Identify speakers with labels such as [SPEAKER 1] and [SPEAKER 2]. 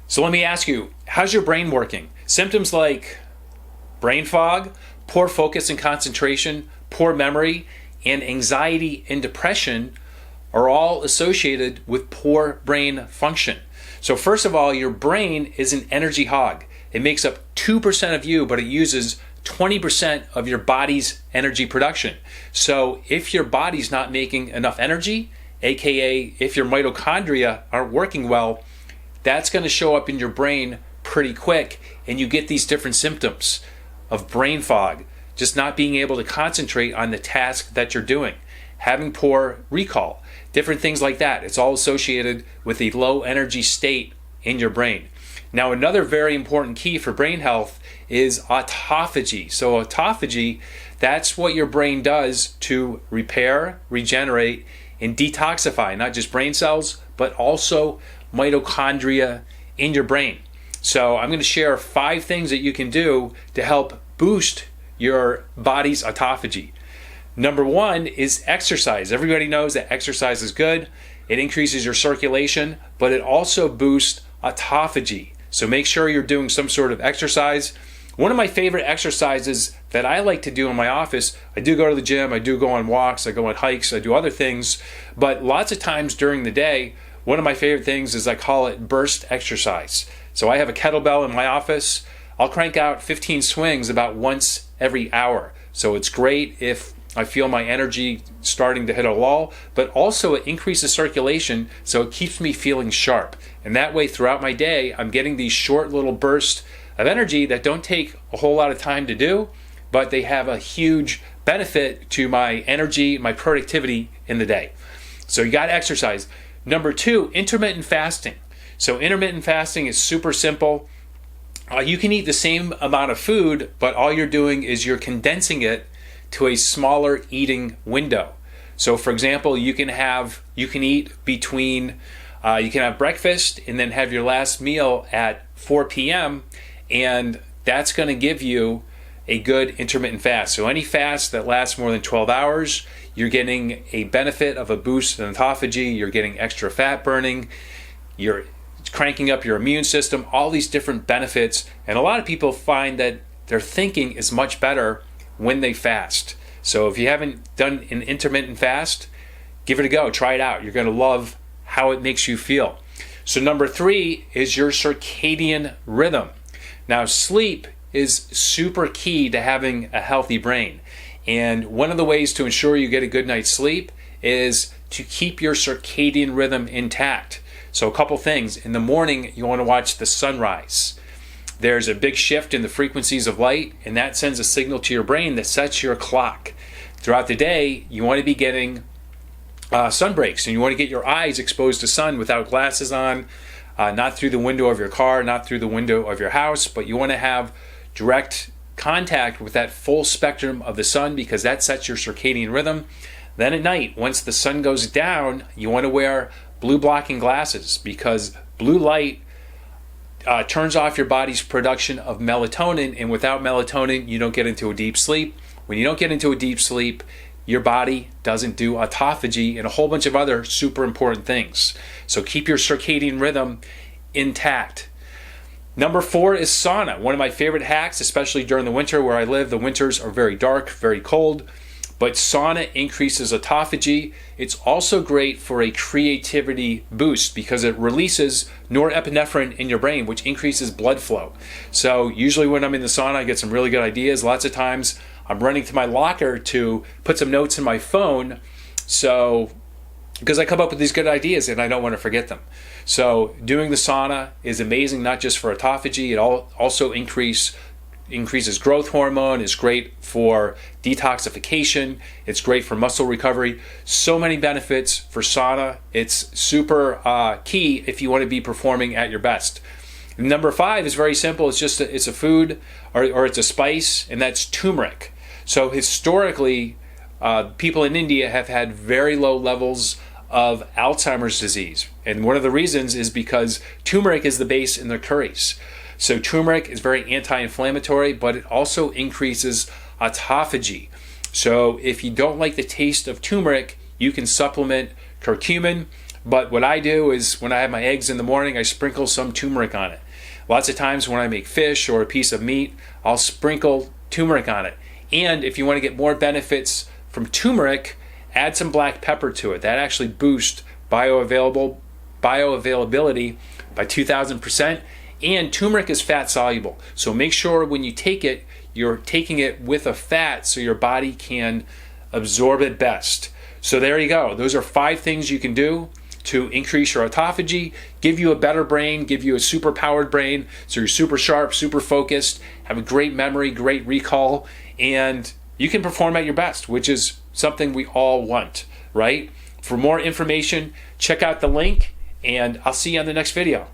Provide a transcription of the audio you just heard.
[SPEAKER 1] So let me ask you, how's your brain working? Symptoms like brain fog, poor focus and concentration, poor memory, and anxiety and depression are all associated with poor brain function. So first of all, your brain is an energy hog. It makes up 2% of you, but it uses 20% of your body's energy production. So if your body's not making enough energy, aka if your mitochondria aren't working well, that's going to show up in your brain pretty quick, and you get these different symptoms of brain fog, just not being able to concentrate on the task that you're doing, having poor recall, different things like that. It's all associated with a low energy state in your brain. Now, another very important key for brain health is autophagy. So autophagy, that's what your brain does to repair, regenerate, and detoxify, not just brain cells, but also mitochondria in your brain. So I'm going to share 5 things that you can do to help boost your body's autophagy. Number 1 is exercise. Everybody knows that exercise is good. It increases your circulation, but it also boosts autophagy. So make sure you're doing some sort of exercise. One of my favorite exercises that I like to do in my office, I do go to the gym, I do go on walks, I go on hikes, I do other things, but lots of times during the day, one of my favorite things is I call it burst exercise. So I have a kettlebell in my office. I'll crank out 15 swings about once every hour. So it's great if I feel my energy starting to hit a lull, but also it increases circulation, so it keeps me feeling sharp. And that way throughout my day, I'm getting these short little bursts of energy that don't take a whole lot of time to do, but they have a huge benefit to my energy, my productivity in the day. So you got to exercise. Number 2, intermittent fasting. So intermittent fasting is super simple. You can eat the same amount of food, but all you're doing is you're condensing it to a smaller eating window. So for example, you can eat between, you can have breakfast and then have your last meal at 4 p.m. and that's going to give you a good intermittent fast. So any fast that lasts more than 12 hours, you're getting a benefit of a boost in autophagy, you're getting extra fat burning, you're cranking up your immune system, all these different benefits. And a lot of people find that their thinking is much better when they fast. So if you haven't done an intermittent fast, give it a go, try it out. You're going to love how it makes you feel. So number 3 is your circadian rhythm. Now sleep is super key to having a healthy brain. And one of the ways to ensure you get a good night's sleep is to keep your circadian rhythm intact. So a couple things. In the morning, you want to watch the sunrise. There's a big shift in the frequencies of light, and that sends a signal to your brain that sets your clock. Throughout the day, you want to be getting sun breaks, and you want to get your eyes exposed to sun without glasses on, not through the window of your car, not through the window of your house, but you want to have direct contact with that full spectrum of the sun because that sets your circadian rhythm. Then at night, once the sun goes down, you want to wear blue blocking glasses because blue light turns off your body's production of melatonin, and without melatonin, you don't get into a deep sleep. When you don't get into a deep sleep, your body doesn't do autophagy and a whole bunch of other super important things. So keep your circadian rhythm intact. Number 4 is sauna. One of my favorite hacks, especially during the winter where I live. The winters are very dark, very cold, but sauna increases autophagy. It's also great for a creativity boost because it releases norepinephrine in your brain, which increases blood flow. So usually when I'm in the sauna, I get some really good ideas. Lots of times I'm running to my locker to put some notes in my phone, so because I come up with these good ideas and I don't want to forget them. So doing the sauna is amazing, not just for autophagy, it also increases growth hormone, is great for detoxification, it's great for muscle recovery. So many benefits for sauna. It's super key if you want to be performing at your best. Number 5 is very simple. It's a food or it's a spice, and that's turmeric. So historically, people in India have had very low levels of Alzheimer's disease. And one of the reasons is because turmeric is the base in their curries. So turmeric is very anti-inflammatory, but it also increases autophagy. So if you don't like the taste of turmeric, you can supplement curcumin, But what I do is when I have my eggs in the morning, I sprinkle some turmeric on it. Lots of times when I make fish or a piece of meat, I'll sprinkle turmeric on it. And if you want to get more benefits from turmeric, add some black pepper to it. That actually boosts bioavailability by 2,000%. And turmeric is fat soluble. So make sure when you take it, you're taking it with a fat so your body can absorb it best. So there you go. Those are 5 things you can do to increase your autophagy, give you a better brain, give you a super powered brain, so you're super sharp, super focused, have a great memory, great recall, and you can perform at your best, which is something we all want, right? For more information, check out the link, and I'll see you on the next video.